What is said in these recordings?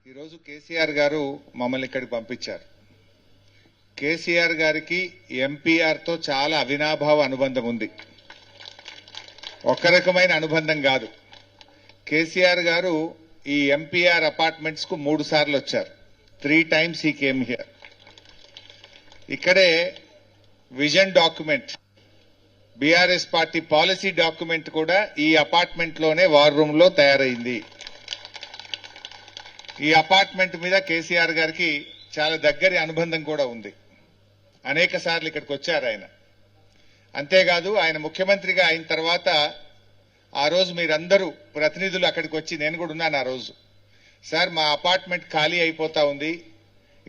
ఈరోజు కేసీఆర్ గారు మమ్మల్ని ఇక్కడికి పంపించారు. కేసీఆర్ గారికి ఎంపీఆర్ తో చాలా అవినాభావ అనుబంధం ఉంది. ఒక రకమైన అనుబంధం కాదు. కేసీఆర్ గారు ఈ ఎంపీఆర్ అపార్ట్మెంట్స్ కు 3 సార్లు వచ్చారు. 3 times he came here. ఇక్కడే vision document, BRS party policy document కూడా ఈ అపార్ట్మెంట్ లోనే వార్ రూమ్ లో తయారైంది. ఈ అపార్ట్మెంట్ మీద కేసీఆర్ గారికి చాలా దగ్గరి అనుబంధం కూడా ఉంది. అనేక సార్లు ఇక్కడికి వచ్చారు ఆయన. అంతేకాదు, ఆయన ముఖ్యమంత్రిగా అయిన తర్వాత ఆ రోజు మీరందరూ ప్రతినిధులు అక్కడికి వచ్చి, నేను కూడా ఉన్నాను ఆ రోజు, సార్ మా అపార్ట్మెంట్ ఖాళీ అయిపోతా ఉంది,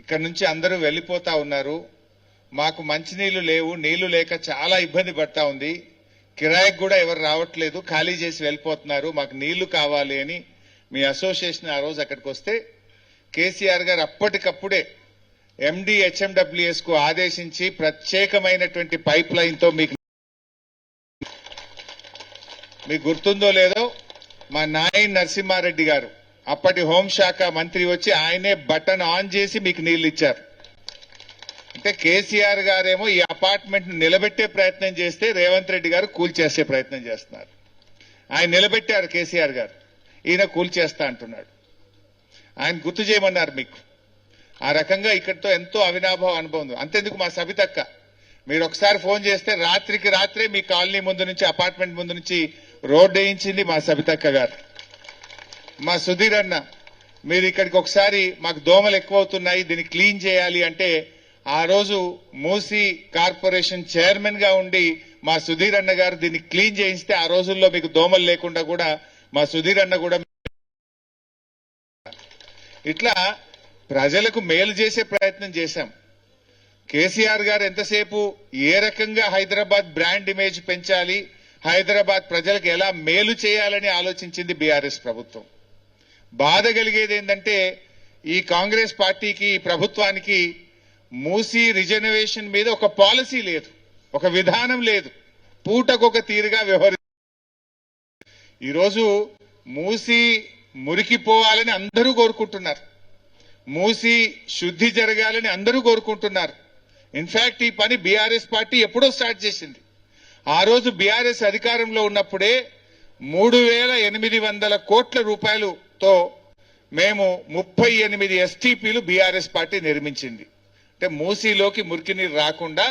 ఇక్కడ నుంచి అందరూ వెళ్లిపోతా ఉన్నారు, మాకు మంచినీళ్లు లేవు, నీళ్లు లేక చాలా ఇబ్బంది పడతా ఉంది, కిరాయికి కూడా ఎవరు రావట్లేదు, ఖాళీ చేసి వెళ్లిపోతున్నారు, మాకు నీళ్లు కావాలి అని మీ అసోసియేషన్ ఆ రోజు అక్కడికి వస్తే కేసీఆర్ గారు అప్పటికప్పుడే ఎండి హెచ్ఎండబ్ల్యూఎస్ కు ఆదేశించి ప్రత్యేకమైనటువంటి పైప్ లైన్ తో మీకు గుర్తుందో లేదో, మా నాయన్ నరసింహారెడ్డి గారు అప్పటి హోంశాఖ మంత్రి వచ్చి ఆయనే బటన్ ఆన్ చేసి మీకు నీళ్లు ఇచ్చారు. అంటే కేసీఆర్ గారేమో ఈ అపార్ట్మెంట్ నిలబెట్టే ప్రయత్నం చేస్తే రేవంత్ రెడ్డి గారు కూల్చేసే ప్రయత్నం చేస్తున్నారు. ఆయన నిలబెట్టారు కేసీఆర్ గారు, ఈయన కూల్చేస్తా అంటున్నాడు. ఆయన గుర్తు చేయమన్నారు మీకు. ఆ రకంగా ఇక్కడితో ఎంతో అవినాభావ అనుభవం ఉంది. అంతెందుకు, మా సబితక్క మీరు ఒకసారి ఫోన్ చేస్తే రాత్రికి రాత్రే మీ కాలనీ ముందు నుంచి, అపార్ట్మెంట్ ముందు నుంచి రోడ్డు వేయించింది మా సబితక్క గారు. మా సుధీర్ అన్న, మీరు ఇక్కడికి ఒకసారి మాకు దోమలు ఎక్కువ అవుతున్నాయి, దీన్ని క్లీన్ చేయాలి అంటే ఆ రోజు మూసీ కార్పొరేషన్ చైర్మన్ గా ఉండి మా సుధీర్ అన్న గారు దీన్ని క్లీన్ చేయిస్తే ఆ రోజుల్లో మీకు దోమలు లేకుండా కూడా మా సుధీర్ అన్న కూడా ఇట్లా ప్రజలకు మేలు చేసే ప్రయత్నం చేశాం. కేసీఆర్ గారు ఎంతసేపు ఏ రకంగా హైదరాబాద్ బ్రాండ్ ఇమేజ్ పెంచాలి, హైదరాబాద్ ప్రజలకు ఎలా మేలు చేయాలని ఆలోచించింది బీఆర్ఎస్ ప్రభుత్వం. బాధ కలిగేది ఏంటంటే ఈ కాంగ్రెస్ పార్టీకి, ఈ ప్రభుత్వానికి మూసీ రిజర్వేషన్ మీద ఒక పాలసీ లేదు, ఒక విధానం లేదు, పూటకొక తీరుగా వ్యవహరిస్తారు. ఈరోజు మూసీ మురికిపోవాలని అందరూ కోరుకుంటున్నారు, మూసీ శుద్ధి జరగాలని అందరూ కోరుకుంటున్నారు. ఇన్ఫాక్ట్ ఈ పని బీఆర్ఎస్ పార్టీ ఎప్పుడో స్టార్ట్ చేసింది. ఆ రోజు బీఆర్ఎస్ అధికారంలో ఉన్నప్పుడే 3,800 కోట్ల రూపాయలతో మేము 38 ఎస్టీపీలు బీఆర్ఎస్ పార్టీ నిర్మించింది. అంటే మూసీలోకి మురికి నీరు రాకుండా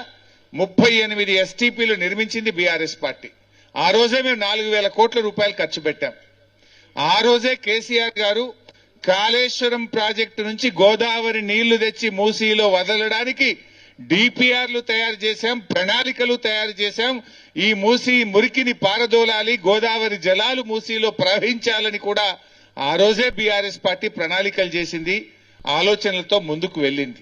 38 ఎస్టీపీలు నిర్మించింది బీఆర్ఎస్ పార్టీ. ఆ రోజే మేము 4,000 కోట్ల రూపాయలు ఖర్చు పెట్టాం. ఆ రోజే కేసీఆర్ గారు కాళేశ్వరం ప్రాజెక్టు నుంచి గోదావరి నీళ్లు తెచ్చి మూసీలో వదలడానికి డిపిఆర్లు తయారు చేశాం, ప్రణాళికలు తయారు చేశాం. ఈ మూసీ మురికిని పారదోలాలి, గోదావరి జలాలు మూసీలో ప్రవహించాలని కూడా ఆ రోజే బీఆర్ఎస్ పార్టీ ప్రణాళికలు చేసింది, ఆలోచనలతో ముందుకు వెళ్ళింది.